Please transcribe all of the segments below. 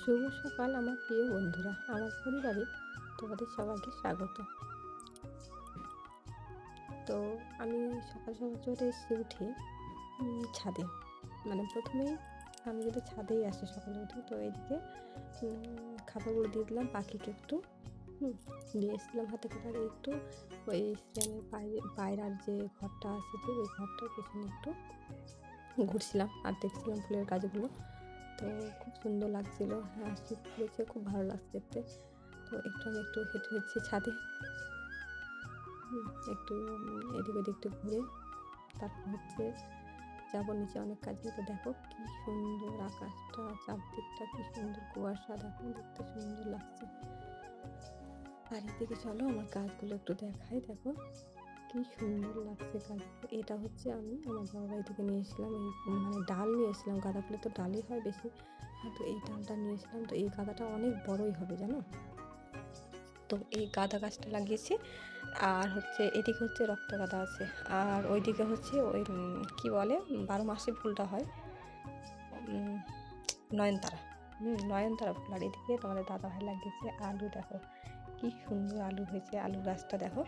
শুভ সকাল আমার প্রিয় বন্ধুরা, আমার পরিবারে তোমাদের সবাইকে স্বাগত। তো আমি সকাল সকাল চলে এসেছি উঠে ছাদে। মানে প্রথমেই আমি কিন্তু ছাদেই আসি সকালে উঠে। তো এদিকে খাবারগুলো দিয়ে দিলাম পাখিকে একটু। হুম দিয়ে এসেছিলাম হাতে করে, আর একটু ওই সিয়ামের পায়রার যে ঘরটা আছে, যে ওই ঘরটার পেছনে একটু ঘুরছিলাম আর দেখছিলাম ফুলের গাছগুলো। তো খুব সুন্দর লাগছিল। হ্যাঁ, শীত পড়েছে, খুব ভালো লাগছে দেখতে। তো আমি একটু হেঁটে হচ্ছি ছাদে। একটু এদিক ওদিক একটু ঘুরে তারপর হচ্ছে যাবো নিচে, অনেক কাজ আছে। তো দেখো কি সুন্দর আকাশটা, চারদিকটা কি সুন্দর কুয়াশা, দেখো দেখতে সুন্দর লাগছে। আর এদিকে চলো আমার গাছগুলো একটু দেখাই। দেখো কি সুন্দর লাগছে গাছগুলো। এটা হচ্ছে আমি আমার বাবার বাড়ি থেকে নিয়ে এসেছিলাম, এই মানে ডাল নিয়ে এসেছিলাম। গাঁদা ফুলে তো ডালই হয় বেশি। তো এই ডালটা নিয়ে এসেছিলাম। তো এই গাঁদাটা অনেক বড়ই হবে জানো। তো এই গাঁদা গাছটা লাগিয়েছি। আর হচ্ছে এদিকে হচ্ছে রক্ত গাঁদা আছে, আর ওইদিকে হচ্ছে ওই কি বলে 12 মাসে ফুলটা হয়, উম, নয়নতারা। নয়নতারা ফুল। আর এদিকে তোমাদের দাদা ভাই লাগিয়েছে আলু। দেখো কি সুন্দর আলু হয়েছে, আলু গাছটা দেখো।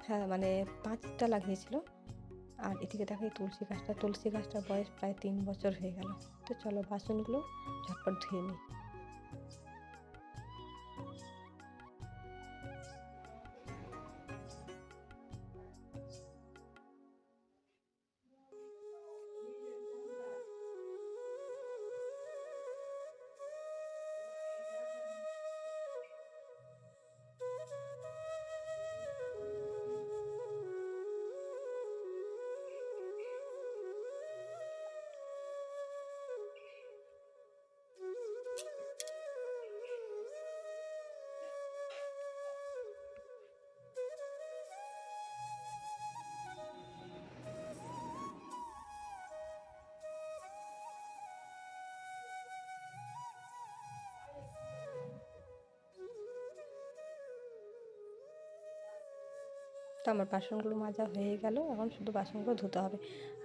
হ্যাঁ, মানে 5টা লাগিয়েছিল। আর এদিকে দেখো এই তুলসী গাছটার বয়স প্রায় 3 বছর হয়ে গেল। তো চলো বাসনগুলো ঝটপট ধুয়ে নিই। তো আমার বাসনগুলো মাজা হয়ে গেল, এখন শুধু বাসনগুলো ধুতে হবে।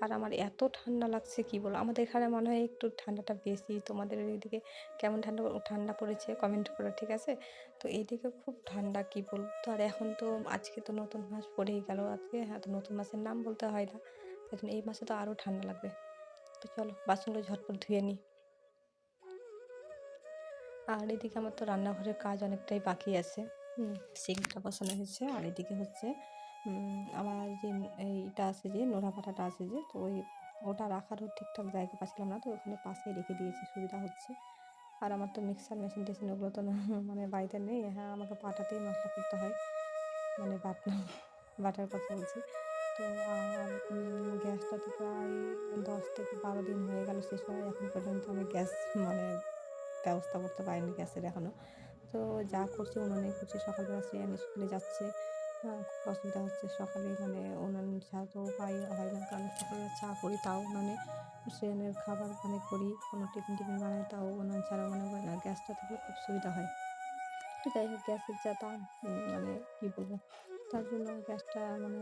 আর আমার এত ঠান্ডা লাগছে কি বলবো। আমাদের এখানে মনে হয় একটু ঠান্ডাটা বেশি। তোমাদের এইদিকে কেমন ঠান্ডা ঠান্ডা পড়েছে কমেন্ট করো, ঠিক আছে? তো এইদিকে খুব ঠান্ডা কি বলবো। তো আর এখন তো আজকে তো নতুন মাস পড়েই গেল আজকে। হ্যাঁ, তো নতুন মাসের নাম বলতে হয় না, তাই জন্য এই মাসে তো আরও ঠান্ডা লাগবে। তো চলো বাসনগুলো ঝটপট ধুয়ে নিই। আর এদিকে আমার তো রান্নাঘরের কাজ অনেকটাই বাকি আছে। সিঙ্কটা বসানো হয়েছে। আর এদিকে হচ্ছে আমার যে এইটা আছে, যে নোড়া পাটাটা আছে, যে তো ওটা রাখারও ঠিকঠাক জায়গা পাচ্ছিলাম না, তো ওখানে পাশেই রেখে দিয়েছি, সুবিধা হচ্ছে। আর আমার তো মিক্সার মেশিন টেশিন ওগুলো তো মানে বাড়িতে নেই। হ্যাঁ, আমাকে পাটাতেই মশলা করতে হয়, মানে বাটার কথা বলছি। তো আর গ্যাসটা তো প্রায় 10 থেকে 12 দিন হয়ে গেল শেষ হয়, এখন পর্যন্ত আমি গ্যাস মানে ব্যবস্থা করতে পারিনি গ্যাসের এখনও। তো যা করছি উনুনেই করছি। সকালবেলা শ্রেয়ান স্কুলে যাচ্ছে, খুব অসুবিধা হচ্ছে সকালে, মানে উনুন ছাড়া তো উপায় হয় না, কারণ সকালবেলা চা করি তাও উনুনে, শ্রেয়ানের খাবার মানে করি, কোনো টিফিন বানাই তাও উনুন ছাড়া মনে হয় না। গ্যাসটা থাকলে খুব সুবিধা হয়। তো যাই হোক, গ্যাসের যা দাম, মানে কী বলবো, তার জন্য গ্যাসটা মানে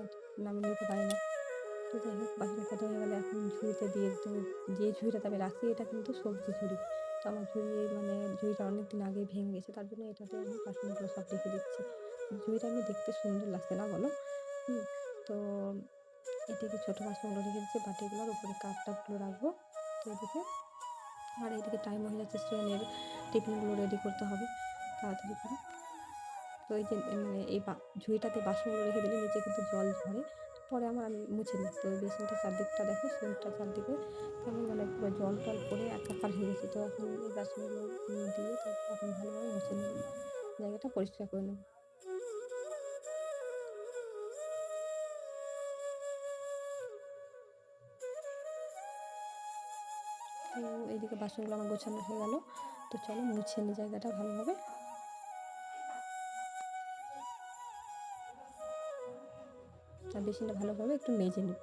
আমি নিতে পারি না। তো যাই হোক, বাসন কথা হয়ে গেলে এখন ঝুড়িতে দিয়ে দিতে হবে। যে ঝুড়িটাতে আমি রাখি এটা কিন্তু সবজি ঝুড়ি। তো আমার মানে ঝুড়িটা অনেকদিন আগেই ভেঙে গেছে, তার জন্য এটাতে আমি বাসনগুলো সব রেখে দিচ্ছি। ঝুড়িটা এমনি দেখতে সুন্দর লাগছে না বলো? হুম তো এদিকে ছোটো বাসনগুলো রেখে দিচ্ছি, বাটিগুলোর উপরে কাপ-টাপগুলো রাখবো। তো এদিকে আর এদিকে টাইম হয়ে যাচ্ছে, শ্রেয়ানের টিফিনগুলো রেডি করতে হবে তাড়াতাড়ি করে। তো এই যে মানে এই ঝুড়িটাতে বাসনগুলো রেখে দিলে নিচে কিন্তু জল ঝরে, পরে আমি মুছে নিই। তো ওই বেসিনটার চারদিকটা দেখো, সিঙ্কটার চারদিকে কেমন মানে পুরো জল টল পড়ে একাকার হয়ে গেছে। তো এখন এই বাসনগুলো দিয়ে তারপর এখন ভালোভাবে মুছে নেব, জায়গাটা পরিষ্কার করে নেব। তো এইদিকে বাসনগুলো আমার গোছানো হয়ে গেল। তো চলো মুছে নিই জায়গাটা ভালোভাবে। আর বেসিনটা ভালোভাবে একটু মেজে নেব,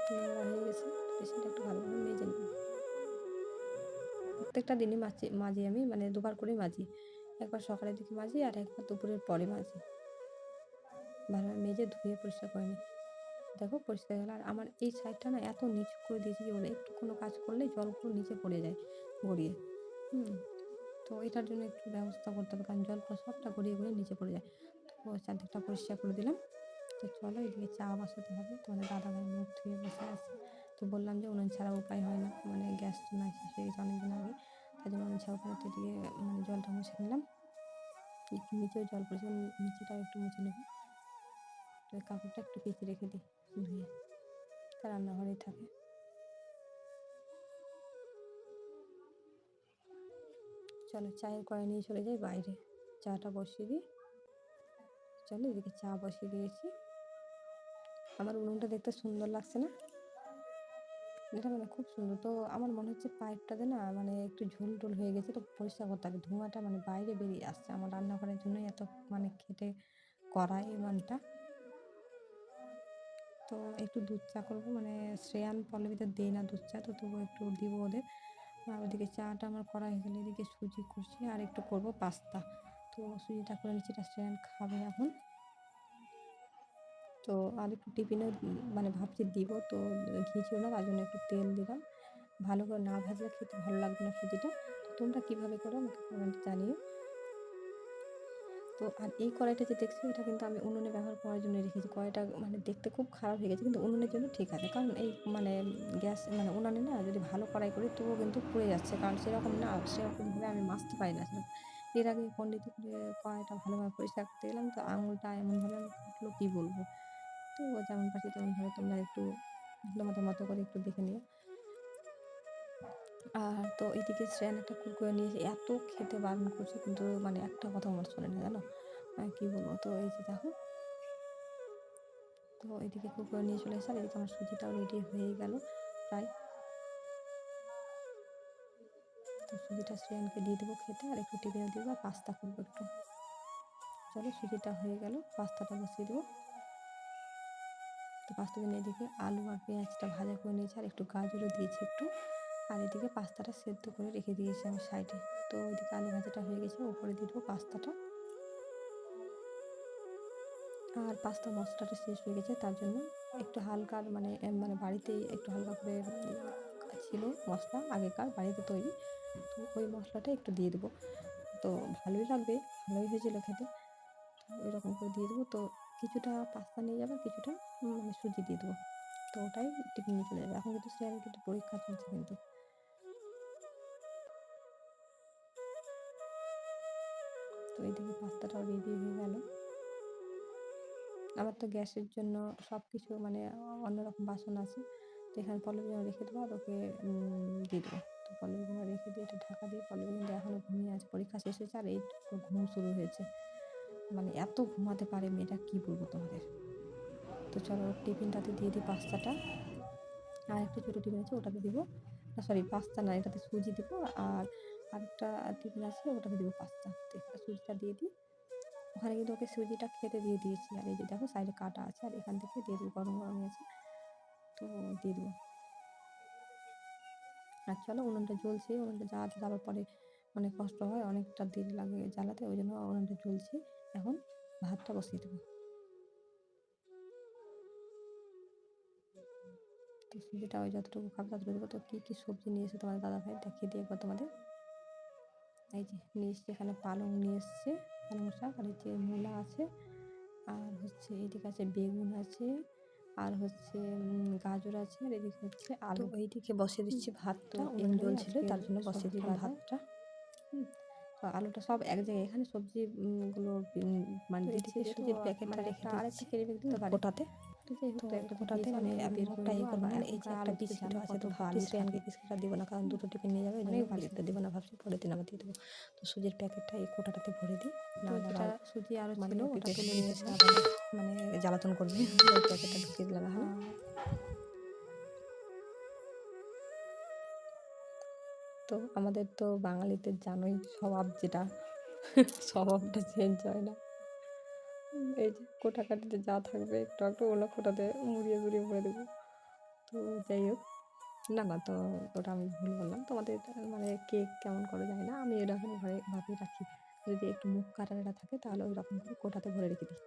নোংরা হয়ে গেছে। বেসিনটা একটু ভালোভাবে মেজে নেব। প্রত্যেকটা দিনই মাজি আমি, মানে দুবার করেই মাজি। একবার সকালের দিকে মাজি আর একবার দুপুরের পরে মাজি। ভালোভাবে মেজে ধুয়ে পরিষ্কার করে নিই। দেখো পরিষ্কার হয়ে গেল। আর আমার এই সাইডটা না এত নিচু করে দিয়েছি কি বলে, একটু কোনো কাজ করলেই জলগুলো নিচে পড়ে যায় গড়িয়ে। হুম? তো এটার জন্য একটু ব্যবস্থা করতে হবে, কারণ জলটা সবটা গড়িয়ে নিচে পড়ে যায়। তো চারদিকটা পরিষ্কার করে দিলাম। তো চলো এদিকে চা বসাতে হবে। তোমাদের দাদাভাই মুখ ধুয়ে বসে আছে। তো বললাম যে উনুন ছাড়া উপায় হয় না। মানে গ্যাস তো নাই, শেষ হয়ে গেছে অনেকদিন আগে। তাই জন্য উনুন ছাড়া উপায় না। তো এদিকে মানে জলটা মুছে নিলাম। একটু নিচেও জল পড়েছে, নিচেটাও একটু মুছে নেব। তো এই কাপড়টা একটু কেচে রেখে দিই ধুয়ে। তা রান্নাঘরেই থাকে। চলো চায়ের কড়াই নিয়ে চলে যাই বাইরে। চাটা বসিয়ে দিই। চলো এদিকে চা বসিয়ে দিয়েছি। আমার উনুনটা দেখতে সুন্দর লাগছে না? এটা মানে খুব সুন্দর। তো আমার মনে হচ্ছে পাইপটাতে না মানে একটু ঝুল-টুল হয়ে গেছে, তো পরিষ্কার করতে হবে। ধোঁয়াটা মানে বাইরে বেরিয়ে আসছে। আমার রান্নাঘরের জন্যই এত মানে খেটে করা এই উনানটা। তো একটু দুধ চা করবো, মানে শ্রেয়ান পল্লবীদের দেই না দুধ চা, তো তবুও একটু দিব ওদের। আর ওদিকে চাটা আমার করা হয়ে গেলে এদিকে সুজি করছি আর একটু করবো পাস্তা। তো সুজিটা করে নিচ্ছি, এটা শ্রেয়ান খাবে এখন। তো আর একটু টিফিনেও মানে ভাবছি দিব, তো ঘি ছিল না তার জন্য একটু তেল দিলাম। ভালো করে না ভাজলে খেতে ভালো লাগবে না সুজিটা। তো তোমরা কীভাবে করো আমাকে কমেন্টে জানিও। তো আর এই কড়াইটা যে দেখছো, এটা কিন্তু আমি উনুনে ব্যবহার করার জন্য রেখেছি। কড়াইটা মানে দেখতে খুব খারাপ হয়ে গেছে, কিন্তু উনুনের জন্য ঠিক আছে। কারণ এই মানে গ্যাস মানে উনানে না যদি ভালো কড়াই করি তবুও কিন্তু পুড়ে যাচ্ছে, কারণ সেরকম না, সেরকমভাবে আমি মাজতে পারি না সেরকম। এর আগে পন্ডিতি করে কড়াইটা ভালোভাবে পরিষ্কার করতে গেলাম, তো আঙুলটা এমনভাবে আমি কাটলো কী বলবো। তো যেমন পারছি তেমনভাবে তোমরা একটু তোমাদের মতো করে একটু দেখে নিও। আর তো এদিকে শ্রেয়ান একটা কুরকুরে নিয়েছে, এত খেতে বারণ করছে কিন্তু মানে একটা কথা আমার শোনে না, জানো কী বলবো। তো এই যে দেখো, তো এদিকে কুরকুরে নিয়ে চলে এসে আর এদিকে আমার সুজিটাও রেডি হয়ে গেল প্রায়। তো সুজিটা শ্রেয়ানকে দিয়ে দেবো খেতে, আর একটু টিফিনে দেবো, আর পাস্তা করবো একটু। চলো সুজিটা হয়ে গেল, পাস্তাটা বসিয়ে দেবো। তো পাস্তার জন্য এদিকে আলু আর পেঁয়াজটা ভাজা করে নিয়েছি, আর একটু গাজরও দিয়েছি একটু। আর এদিকে পাস্তাটা সেদ্ধ করে রেখে দিয়েছি আমি সাইডে। তো ওইদিকে আলু ভাজাটা হয়ে গেছে, উপরে দিয়ে দেবো পাস্তাটা। আর পাস্তা মশলাটা শেষ হয়ে গেছে, তার জন্য একটু হালকা মানে মানে বাড়িতেই একটু হালকা করে ছিল মশলা আগেকার বাড়িতে তৈরি, তো ওই মশলাটা একটু দিয়ে দেবো। তো ভালোই লাগবে, ভালোই হয়েছিল খেতে। তো ওইরকম করে দিয়ে দেবো। তো কিছুটা পাস্তা নিয়ে যাবে, কিছুটা মানে সুজি দিয়ে দেবো। তো ওটাই টিফিন নিয়ে চলে যাবে। এখন কিন্তু শ্রেয়ানের কিন্তু পরীক্ষা চলছে কিন্তু। তো এইদিকে পাস্তাটাও রেডি হয়ে গেল। আমার তো গ্যাসের জন্য সব কিছু মানে অন্যরকম বাসন আছে, তো এখানে পল্লবী জন্য রেখে দেবো আর ওকে দিয়ে দেবো। তো পল্লবী জন্য রেখে দিয়ে এটা ঢাকা দিয়ে, পল্লবী কিন্তু এখনও ঘুমিয়ে আছে, পরীক্ষা শেষ হয়েছে আর এই ঘুম শুরু হয়েছে। মানে এত ঘুমাতে পারে মেয়েটা, কী বলবো তোমাদের। তো চলো টিফিনটাতে দিয়ে দিই পাস্তাটা, আর একটা ছোটো টিফিন আছে ওটাতে দিব, না সরি পাস্তা না, এটাতে সুজি দেবো। আর আরেকটা টিফিন আছে ওটাতে দেবো পাস্তা। তো সুজিটা দিয়ে দিই। ওখানে কিন্তু ওকে সুজিটা খেতে দিয়ে দিয়েছি, আর এই যে দেখো সাইডে কাটা আছে, আর এখান থেকে দিয়ে দেবো, গরম গরমই আছে, তো দিয়ে দেবো। আর চলো উনুনটা জ্বলছে, উনুনটা জ্বালাতে যাওয়ার পরে অনেক কষ্ট হয়, অনেকটা দেরি লাগে জ্বালাতে, ওই জন্য উনুনটা জ্বলছে। এখন ভাতটা বসিয়ে দেবো। তো সুজিটা ওই যতটুকু খাবে ততটুকু দেবো। তো কী কী সবজি নিয়ে এসে তোমাদের দাদাভাই দেখিয়ে দিয়ে একবার তোমাদের। এই যে নিয়ে এসছে, এখানে পালং নিয়ে এসছে, পালং শাক, আর এই যে মূলা আছে, আর হচ্ছে এদিকে আছে বেগুন আছে, আর হচ্ছে গাজর আছে, আর এদিকে হচ্ছে আলু। এইদিকে বসিয়ে দিচ্ছি ভাতটা, উনুন জ্বলছিল তার জন্য বসিয়ে দিলাম ভাতটা। তো আলুটা সব এক জায়গায়, এখানে সবজি গুলো মানে দিচ্ছি, সুজির প্যাকেটটা রেখে আরেকটা ক্যারি ব্যাগ দিতে পারি কোটাতে। তো একটা কোটাতে মানে মুখটা ইয়ে করবো না, এই যে একটা বিস্কিট আছে, তো ভাবছি শ্রেয়ানকে বিস্কিটটা দিব না, কারণ দুটো টিফিন নিয়ে যাবে, এই জন্য বিস্কিটটা দিব না, ভাবছি পরের দিন আবার দিয়ে দেবো। তো সুজির প্যাকেটটা এই কোটাটাতে ভরে দিই, না যেটা সুজি আরও ছিল ওটা তুলে নিয়ে এসে আবার মানে জ্বালাতন করবে, ওই প্যাকেটটা ঢুকিয়ে দিলাম এখানে। তো আমাদের তো বাঙালিদের জানোই স্বভাব, যেটা স্বভাবটা চেঞ্জ হয় না। এই যে কোটাকাটিতে যা থাকবে একটু একটু ওগুলো কোটাতে মুড়িয়ে মুড়িয়ে ভরে দেবো। তো যাই হোক, না তো ওটা আমি ভুল বললাম তোমাদের, মানে কেক কেমন করে জানি না, আমি এরকম ঘরে ভাবেই রাখি, যদি একটু মুখ কাটাটা থাকে তাহলে ওই রকম করে কোটাতে ভরে রেখে দিই,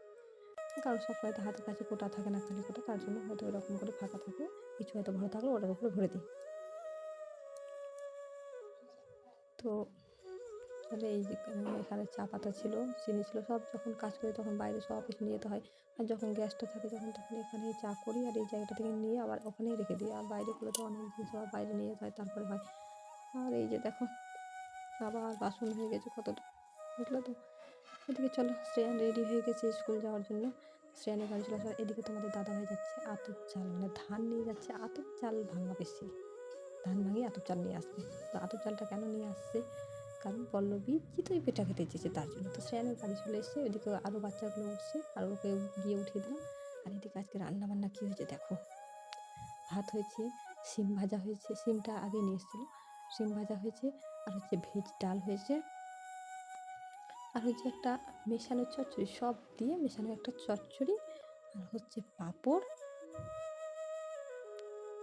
কারণ সবসময় তো হাতের কাছে কোটা থাকে না, খালি কোটা, তার জন্য হয়তো ওইরকম করে ফাঁকা থাকে, কিছু হয়তো ভরা থাকলে ওটার উপরে ভরে দিই। তো তো তাহলে এই যে এখানে চা পাতা ছিল, চিনি ছিল, সব যখন কাজ করি তখন বাইরে সব কিছু নিয়ে যেতে হয়। আর যখন গ্যাসটা থাকে তখন এখানেই চা করি আর এই জায়গাটা থেকে নিয়ে আবার ওখানেই রেখে দিই। আর বাইরে করলে তো অনেক জিনিস আবার বাইরে নিয়ে যেতে হয়, তারপরে হয়। আর এই যে দেখো আবার বাসন হয়ে গেছে কতটা, বুঝলে তো? এদিকে চলো শ্রেয়ান রেডি হয়ে গেছে স্কুল যাওয়ার জন্য। শ্রেয়ানের গাড়ি চলে আসার, এদিকে তোমাদের দাদাভাই যাচ্ছে আতপ চাল, মানে ধান নিয়ে যাচ্ছে, আতপ চাল ভাঙা বেশি, ধান ভাঙিয়ে আতপ চাল নিয়ে আসবে। তো আতপ চালটা কেন নিয়ে আসছে, কারণ পল্লবী চিতই পিঠা খেতে চেয়েছে তার জন্য। তো শ্রেয়ানের গাড়ি চলে এসেছে, ওইদিকে আরও বাচ্চাগুলো উঠছে আর ওকে গিয়ে উঠিয়ে দিলাম। আর এদিকে আজকে রান্না বান্না কী হয়েছে দেখো, ভাত হয়েছে, শিম ভাজা হয়েছে, শিমটা আগে নিয়ে এসেছিলো, শিম ভাজা হয়েছে, আর হচ্ছে ভেজ ডাল হয়েছে, আর হচ্ছে একটা মেশানো চচ্চড়ি, সব দিয়ে মেশানো একটা চচ্চড়ি, আর হচ্ছে পাঁপড়।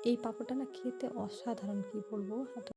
এই পাঁপড়টা না খেতে অসাধারণ, কী বলবো।